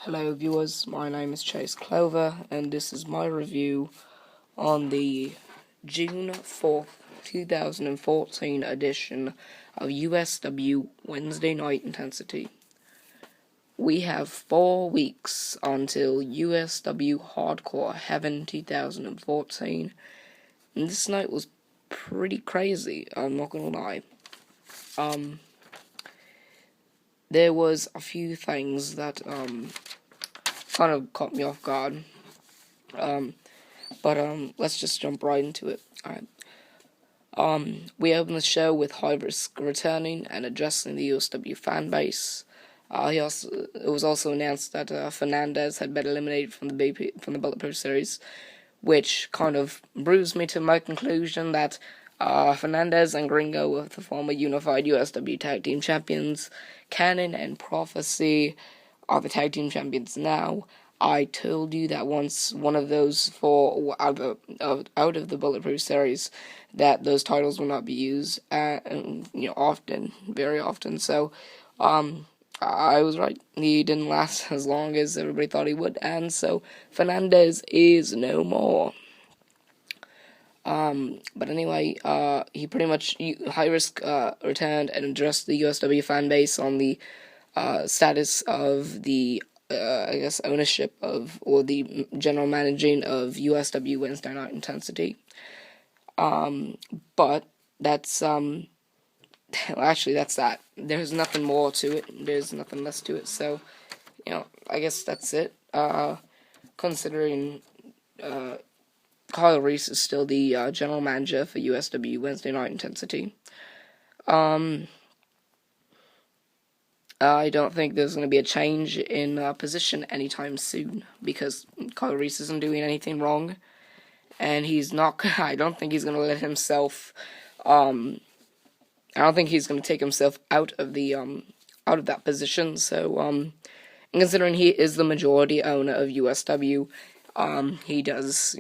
Hello viewers, my name is Clover, and this is my review on the June 4th, 2014 edition of USW Wednesday Night Intensity. We have 4 weeks until USW Hardcore Heaven 2014, and this night was pretty crazy, I'm not gonna lie. There was a few things that, kind of caught me off guard. But let's just jump right into it. Alright. We opened the show with High Risk returning and addressing the USW fan base. It was also announced that Fernandez had been eliminated from the Bulletproof series, which kind of bruised me to my conclusion that Fernandez and Gringo, the former unified USW tag team champions, Canon and Prophecy, are the tag team champions now. I told you that once one of those four out of the Bulletproof series, that those titles will not be used, often, very often. So, I was right. He didn't last as long as everybody thought he would, and so Fernandez is no more. But anyway, he pretty much High Risk returned and addressed the USW fan base on the status of the ownership of, or the general managing of USW Wednesday Night Intensity. But that's, actually that's that. There's nothing more to it. There's nothing less to it. So, I guess that's it. Considering, Kyle Reese is still the, general manager for USW Wednesday Night Intensity. I don't think there's going to be a change in position anytime soon, because Kyle Reese isn't doing anything wrong, and he's not. I don't think he's going to let himself. I don't think he's going to take himself out of that position. So, considering he is the majority owner of USW, he does,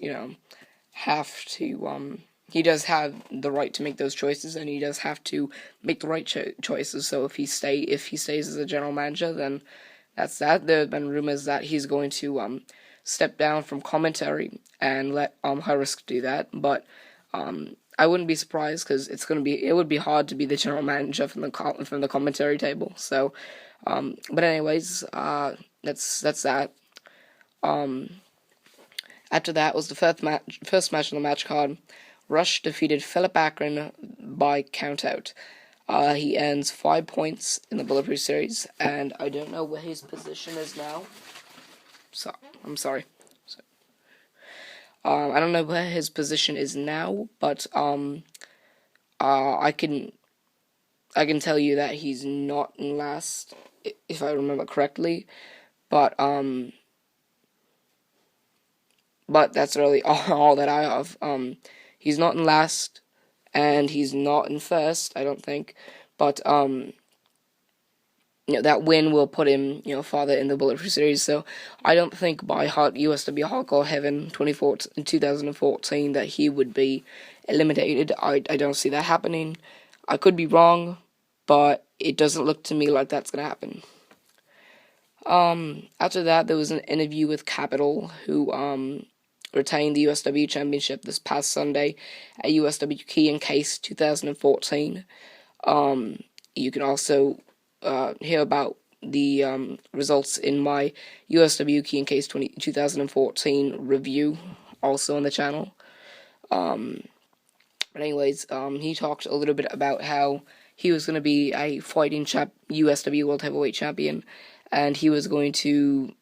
have to. He does have the right to make those choices, and he does have to make the right choices. So if he stays as a general manager, then that's that. There have been rumors that he's going to step down from commentary and let High Risk do that. But I wouldn't be surprised, because it would be hard to be the general manager from the commentary table. So, but anyways, that's that. After that was the first match on the match card. Rush defeated Philip Akron by countout. He earns 5 points in the Bulletproof series, and I don't know where his position is now. I'm sorry. I don't know where his position is now, but I can tell you that he's not in last, if I remember correctly. But that's really all that I have. He's not in last, and he's not in first, I don't think. But, that win will put him, farther in the Bulletproof series. So I don't think by USW Hardcore Heaven 2014 that he would be eliminated. I don't see that happening. I could be wrong, but it doesn't look to me like that's going to happen. After that, there was an interview with Capital, who, retained the USW Championship this past Sunday at USW Key and Case 2014. You can also hear about the results in my USW Key and Case 2014 review, also on the channel. But anyways, he talked a little bit about how he was going to be a fighting USW World Heavyweight Champion, and he was going to,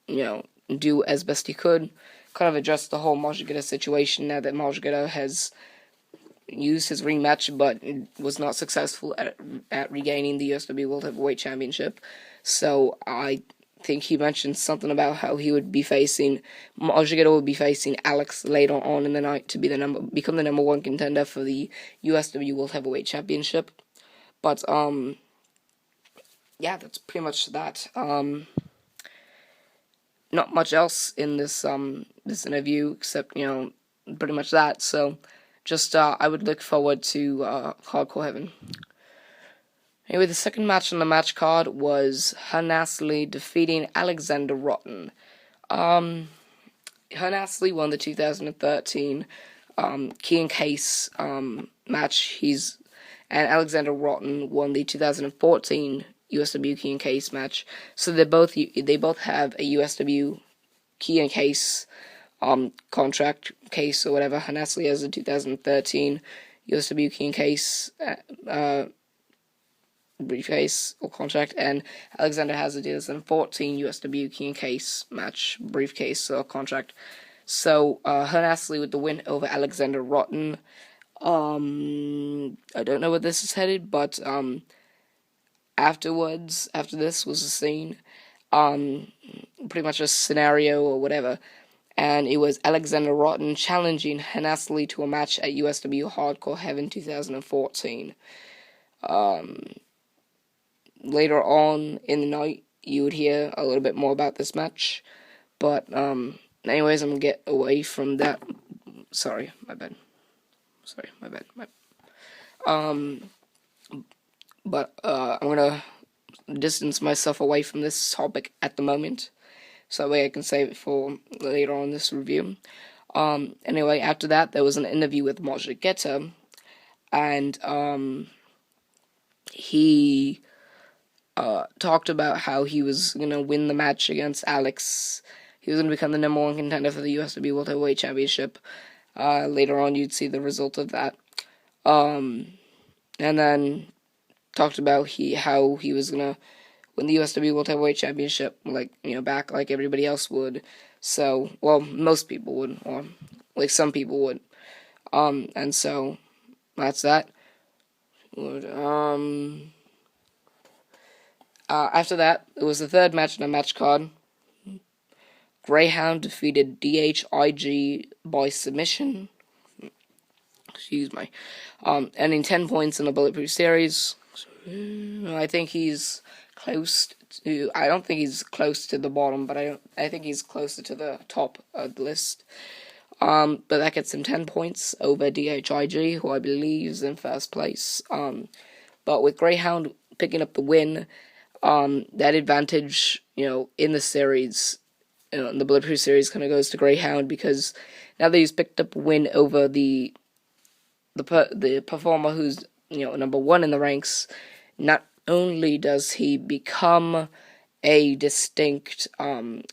do as best he could. Kind of address the whole Masvidal situation now that Masvidal has used his rematch but was not successful at regaining the USW World Heavyweight Championship. So I think he mentioned something about how Masvidal would be facing Alex later on in the night to become the number 1 contender for the USW World Heavyweight Championship. But yeah, that's pretty much that. Not much else in this interview except, pretty much that. So just I would look forward to Hardcore Heaven. Anyway, the second match on the match card was Hanasley defeating Alexander Rotten. Hanasley won the 2013 Key and Case match. And Alexander Rotten won the 2014 USW Key and Case match. So they both have a USW Key and Case contract case or whatever. Hanasley has a 2013 USW Key and Case briefcase or contract, and Alexander has a 2014 USW Key and Case match briefcase or contract. So Hanasley with the win over Alexander Rotten. I don't know where this is headed, but after this was a scene, pretty much a scenario or whatever, and it was Alexander Rotten challenging Hanasley to a match at USW Hardcore Heaven 2014. Later on in the night, you would hear a little bit more about this match. But, anyways, I'm gonna get away from that. Sorry, my bad. But, I'm gonna distance myself away from this topic at the moment, so that way I can save it for later on in this review. Anyway, after that, there was an interview with Moja Geta, and, he talked about how he was going to win the match against Alex. He was going to become the #1 contender for the USW World Heavyweight Championship. Later on, you'd see the result of that. And then talked about how he was going to win the USW World Heavyweight Championship, back like everybody else would. So, well, most people would, or some people would. And so, that's that. After that, it was the third match on the match card. Greyhound defeated DHIG by submission. Excuse me. Ending 10 points in the Bulletproof Series. I think he's close to... I don't think he's close to the bottom, but I think he's closer to the top of the list. But that gets him 10 points over DHIG, who I believe is in first place. But with Greyhound picking up the win... that advantage, in the series, in the Bulletproof Series, kind of goes to Greyhound, because now that he's picked up a win over the performer who's, #1 in the ranks, not only does he become a distinct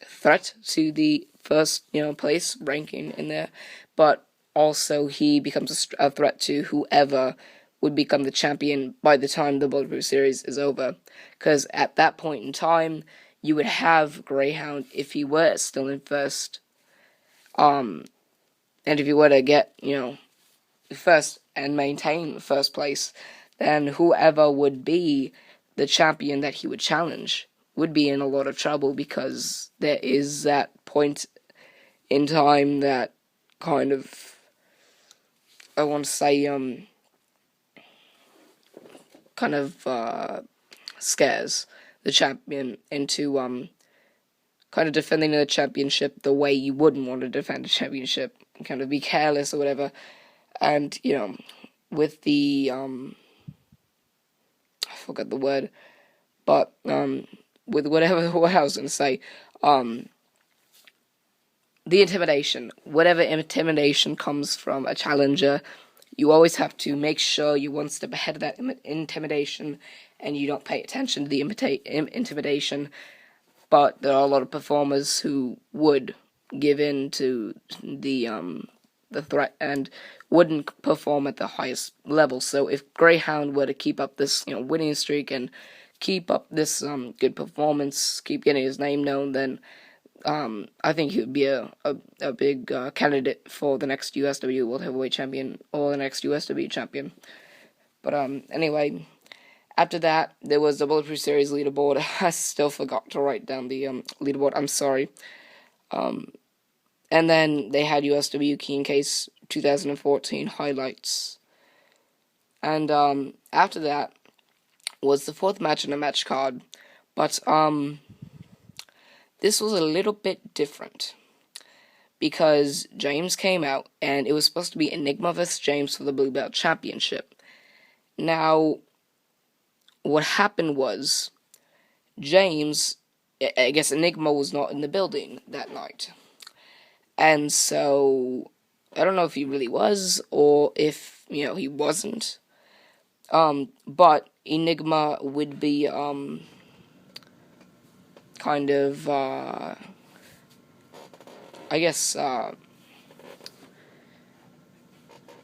threat to the first, place ranking in there, but also he becomes a threat to whoever would become the champion by the time the Bulletproof Series is over. Because at that point in time, you would have Greyhound, if he were still in first, and if he were to get, first and maintain first place, then whoever would be the champion that he would challenge would be in a lot of trouble, because there is that point in time that kind of, I want to say, kind of scares the champion into kind of defending the championship the way you wouldn't want to defend a championship, kind of be careless or whatever. And with the I forgot the word, but with what I was going to say, the intimidation, whatever intimidation comes from a challenger, you always have to make sure you're one step ahead of that intimidation, and you don't pay attention to the intimidation. But there are a lot of performers who would give in to the threat and wouldn't perform at the highest level. So if Greyhound were to keep up this winning streak and keep up this good performance, keep getting his name known, then I think he would be a big candidate for the next USW World Heavyweight Champion or the next USW Champion. But anyway, after that, there was the Bulletproof Series leaderboard. I still forgot to write down the leaderboard. I'm sorry. And then they had USW Key and Case 2014 highlights. And after that was the fourth match in the match card. But this was a little bit different, because James came out, and it was supposed to be Enigma vs. James for the Blue Belt Championship. Now, what happened was James, I guess Enigma was not in the building that night. And so, I don't know if he really was, or if, he wasn't. But Enigma would be, kind of, I guess,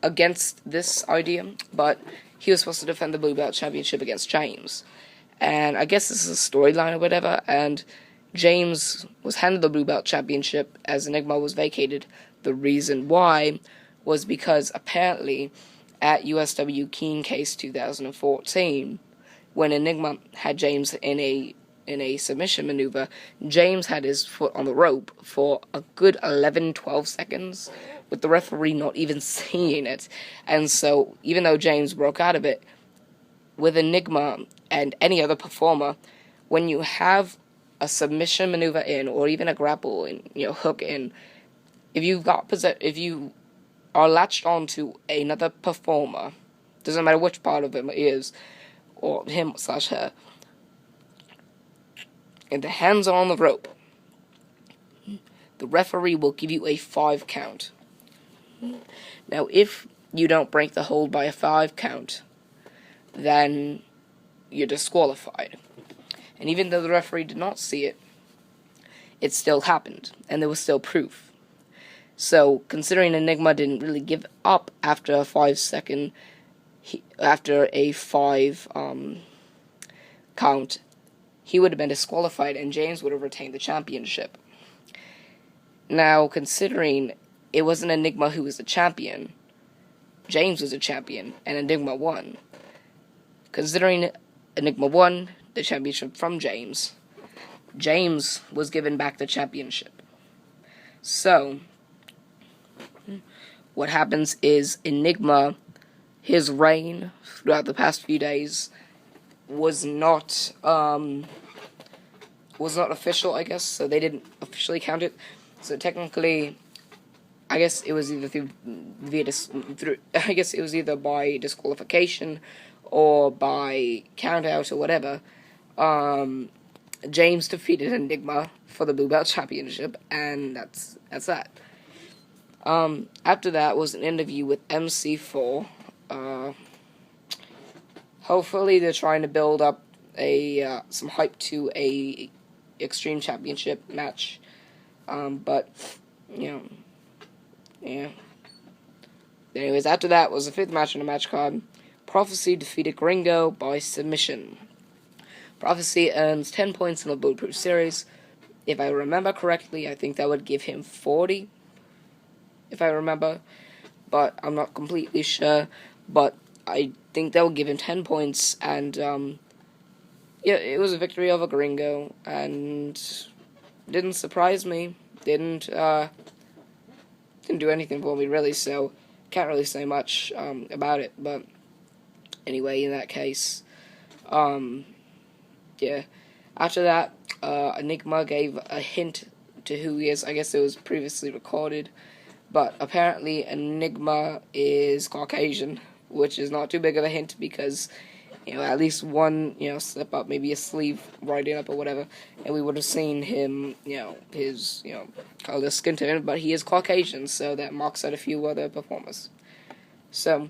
against this idea, but he was supposed to defend the Blue Belt Championship against James. And I guess this is a storyline or whatever, and James was handed the Blue Belt Championship as Enigma was vacated. The reason why was because apparently at USW Keen Case 2014, when Enigma had James in a submission maneuver, James had his foot on the rope for a good 11-12 seconds, with the referee not even seeing it. And so, even though James broke out of it, with Enigma and any other performer, when you have a submission maneuver in, or even a grapple in, hook in, if you are latched onto another performer, doesn't matter which part of him it is, or him/her, and the hands are on the rope, the referee will give you a 5 count. Now, if you don't break the hold by a 5 count, then you're disqualified. And even though the referee did not see it, it still happened, and there was still proof. So, considering Enigma didn't really give up after a 5 count, he would have been disqualified, and James would have retained the championship. Now, considering it wasn't Enigma who was the champion, James was a champion, and Enigma won. Considering Enigma won the championship from James, James was given back the championship. So, what happens is Enigma, his reign throughout the past few days was not official, I guess, so they didn't officially count it. So technically, I guess it was either by disqualification or by count out or whatever. James defeated Enigma for the Blue Belt Championship, and that's that. After that was an interview with MC4. Hopefully they're trying to build up some hype to a Extreme Championship match. But, yeah. Anyways, after that was the 5th match on the match card. Prophecy defeated Gringo by submission. Prophecy earns 10 points in the Bulletproof Series. If I remember correctly, I think that would give him 40, if I remember, but I'm not completely sure, but I think that would give him 10 points, and, it was a victory over Gringo, and didn't surprise me, didn't do anything for me, really, so can't really say much, about it, but anyway, in that case, after that, Enigma gave a hint to who he is. I guess it was previously recorded, but apparently Enigma is Caucasian, which is not too big of a hint because, at least one, slip up, maybe a sleeve riding up or whatever, and we would have seen him, his, color skin tone, but he is Caucasian, so that marks out a few other performers. So,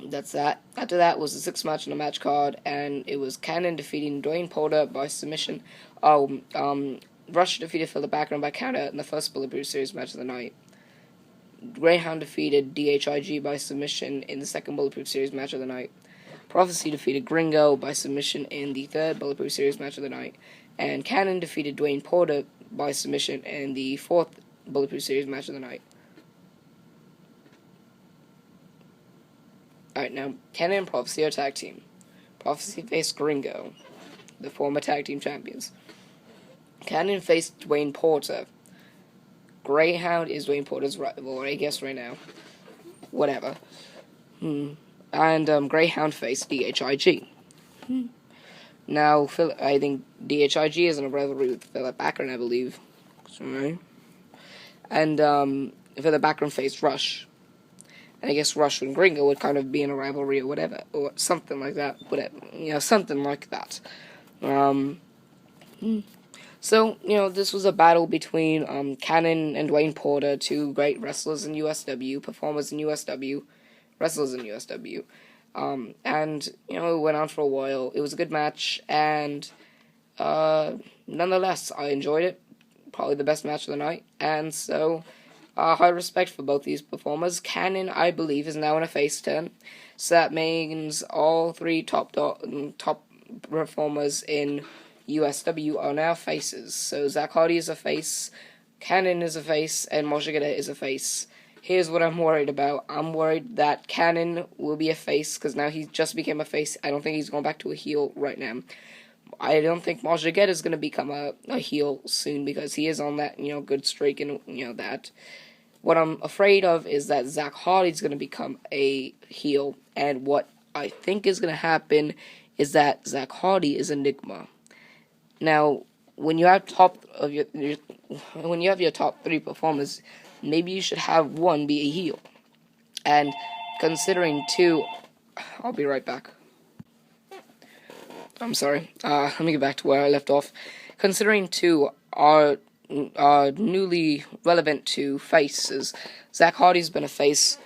that's that. After that was the 6th match on the match card, and it was Cannon defeating Dwayne Porter by submission. Rush defeated Philip Backlund by counter in the first Bulletproof Series match of the night. Greyhound defeated DHIG by submission in the second Bulletproof Series match of the night. Prophecy defeated Gringo by submission in the third Bulletproof Series match of the night. And Cannon defeated Dwayne Porter by submission in the fourth Bulletproof Series match of the night. Alright, now, Cannon and Prophecy are tag team. Prophecy faced Gringo, the former tag team champions. Cannon faced Dwayne Porter. Greyhound is Dwayne Porter's rival, I guess, right now. Whatever. And Greyhound faced DHIG. Now, I think DHIG is in a rivalry with Philip Backlund, I believe. Sorry. And Philip Backlund faced Rush. and I guess Rush and Gringo would kind of be in a rivalry or whatever, or something like that. Whatever, something like that. So, this was a battle between Cannon and Dwayne Porter, two great wrestlers in USW, performers in USW, wrestlers in USW. And, it went on for a while. It was a good match, and nonetheless, I enjoyed it. Probably the best match of the night. And so, high respect for both these performers. Cannon, I believe, is now in a face turn. So that means all three top performers in USW are now faces. So Zach Hardy is a face, Cannon is a face, and Moshigata is a face. Here's what I'm worried about. I'm worried that Cannon will be a face, because now he just became a face. I don't think he's going back to a heel right now. I don't think Moshigata is going to become a heel soon, because he is on that, good streak and, that. What I'm afraid of is that Zach Hardy's going to become a heel, and what I think is going to happen is that Zach Hardy is Enigma. Now, when you have your top three performers, maybe you should have one be a heel. And considering two, I'll be right back. I'm sorry. Let me get back to where I left off. Considering two are newly relevant to faces, Zach Hardy's been a face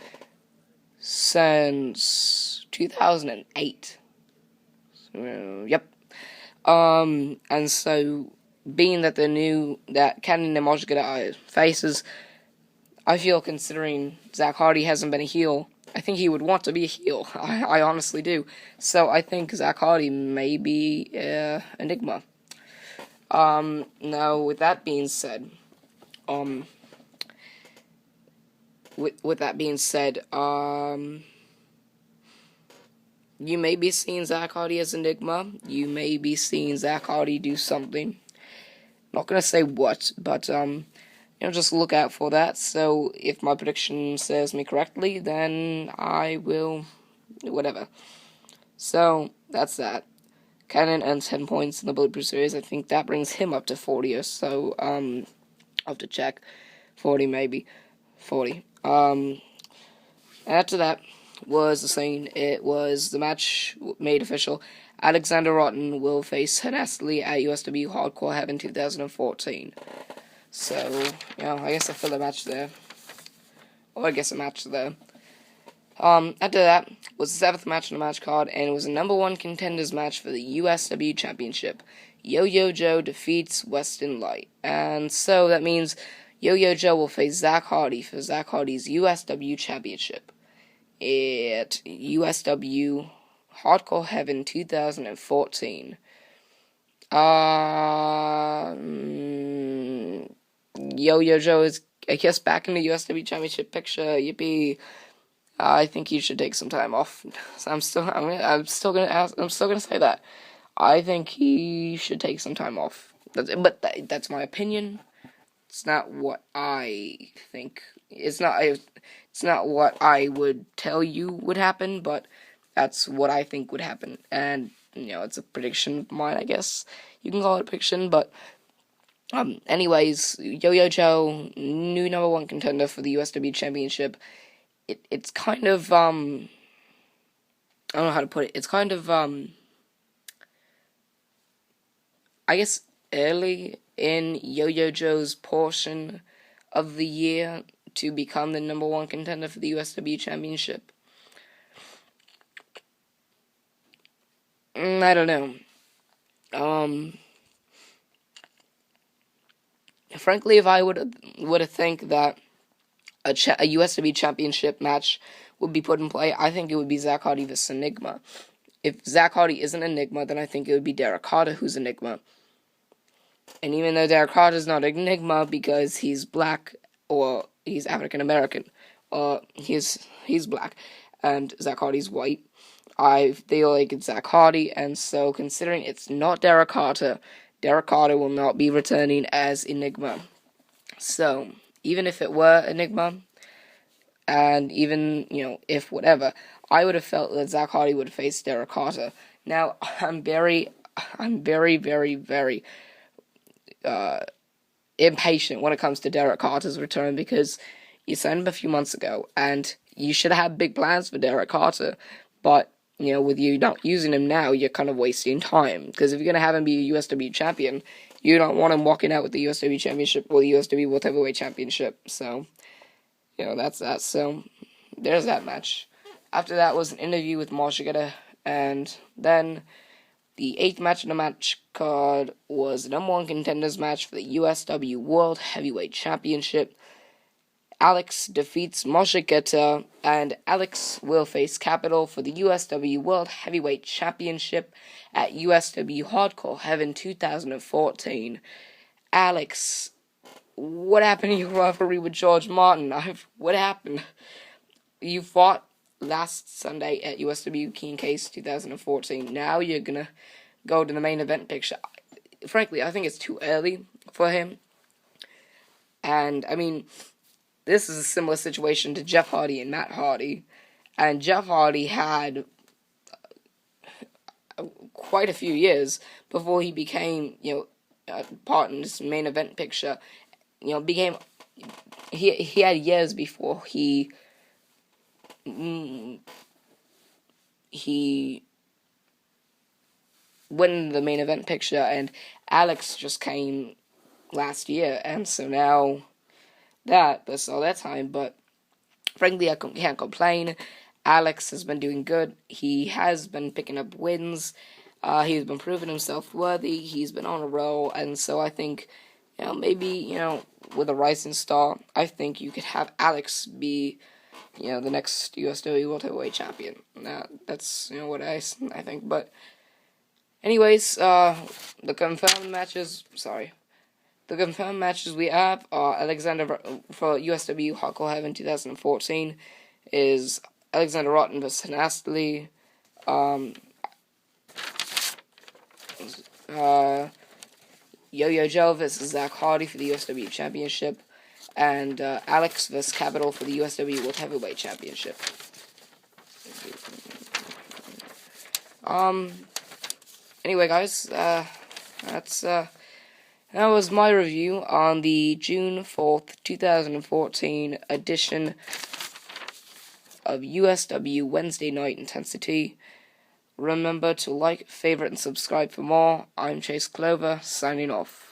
since 2008. Yep. And so, being that that Cannon and Moshigata are faces, I feel, considering Zach Hardy hasn't been a heel, I think he would want to be a heel. I honestly do. So I think Zach Hardy may be Enigma. Now, with that being said, you may be seeing Zach Hardy as Enigma. You may be seeing Zach Hardy do something. Not gonna say what, but just look out for that. So if my prediction serves me correctly, then I will, whatever. So that's that. Cannon earns 10 points in the Bulletproof Series. I think that brings him up to 40 or so. I'll have to check. 40 maybe. 40. After that was the scene. It was the match made official. Alexander Rotten will face Hennessy at USW Hardcore Heaven 2014. So, I guess I filled a match there. Or I guess a match there. After that was the 7th match on the match card, and it was a number 1 contenders match for the USW Championship. Yo-Yo Joe defeats Weston Light. And so that means Yo-Yo Joe will face Zach Hardy for Zach Hardy's USW Championship at USW Hardcore Heaven 2014. Yo-Yo Joe is, I guess, back in the USW Championship picture. Yippee! I think he should take some time off. So I'm still gonna say that. I think he should take some time off. That's my opinion. It's not what I think. It's not what I would tell you would happen, but that's what I think would happen. And, it's a prediction of mine, I guess. You can call it a prediction, but, anyways, Yo-Yo Joe, new number 1 contender for the USW Championship. It's kind of, I don't know how to put it. It's kind of, I guess, early in Yo-Yo Joe's portion of the year to become the number 1 contender for the USW Championship. I don't know. Frankly, if I would have think that a USW Championship match would be put in play, I think it would be Zach Hardy vs. Enigma. If Zach Hardy isn't Enigma, then I think it would be Derek Carter who's Enigma. And even though Derek Carter is not Enigma because he's black or he's African American, he's black, and Zach Hardy's white, I feel like it's Zach Hardy. And so, considering it's not Derek Carter will not be returning as Enigma. So, even if it were Enigma, and even, if whatever, I would have felt that Zach Hardy would face Derek Carter. Now, I'm very, very, very impatient when it comes to Derek Carter's return, because You signed him a few months ago, and you should have had big plans for Derek Carter. But, with you not using him now, you're kind of wasting time. Because if you're going to have him be a USW champion, you don't want him walking out with the USW championship or the USW World Heavyweight Championship. So, that's that. So, there's that match. After that was an interview with Marshigetta, and then the 8th match in the match card was the number 1 contenders match for the USW World Heavyweight Championship. Alex defeats Marshigetta, and Alex will face Capital for the USW World Heavyweight Championship at USW Hardcore Heaven 2014. Alex, what happened to your rivalry with George Martin? What happened? You fought last Sunday at USW King Case 2014. Now you're gonna go to the main event picture. Frankly, I think it's too early for him. And, this is a similar situation to Jeff Hardy and Matt Hardy. And Jeff Hardy had quite a few years before he became, part in this main event picture. He had years before he went into the main event picture, and Alex just came last year, and so now that's all that time. But frankly, I can't complain. Alex has been doing good. He has been picking up wins. He's been proving himself worthy. He's been on a roll, and so I think, maybe, with a rising star, I think you could have Alex be, the next USW World Heavyweight Champion. That's, what I think. But anyways, the confirmed matches we have are Alexander for USW Hardcore Heaven 2014 is Alexander Rotten vs. Nastily. Yo-Yo Joe vs. Zach Hardy for the USW Championship, and Alex vs. Capital for the USW World Heavyweight Championship. Anyway, guys, that was my review on the June 4th, 2014 edition of USW Wednesday Night Intensity. Remember to like, favorite, and subscribe for more. I'm Chase Clover, signing off.